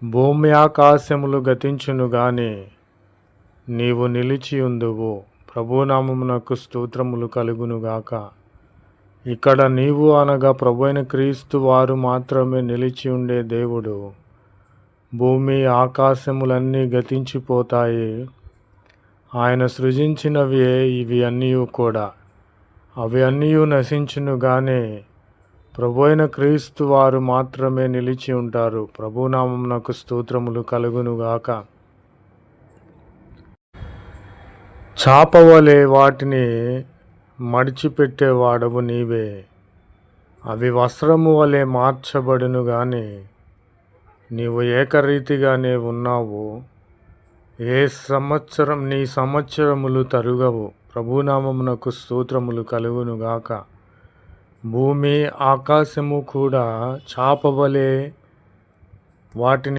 భూమి ఆకాశములు గతించును గాని నీవు నిలిచియుందువు. ప్రభునామమునకు స్తోత్రములు కలుగునుగాక. ఇక్కడ నీవు అనగా ప్రభువైన క్రీస్తు వారు మాత్రమే నిలిచి ఉండే దేవుడు. భూమి ఆకాశములన్నీ గతించిపోతాయి. ఆయన సృజించినవే ఇవి అన్నీ కూడా. అవి అన్నీ నశించును గాని ప్రభువైన క్రీస్తు వారు మాత్రమే నిలిచి ఉంటారు. ప్రభునామమునకు స్తోత్రములు కలుగునుగాక. చాపవలే వాటిని మడిచిపెట్టేవాడవు నీవే. అవి వస్త్రము వలె మార్చబడును గాని నీవు ఏకరీతిగానే ఉన్నావు. నీ సంవత్సరములు తరుగవు. ప్రభునామమునకు స్తోత్రములు కలుగునుగాక. భూమి ఆకాశము కూడా చాపవలే వాటిని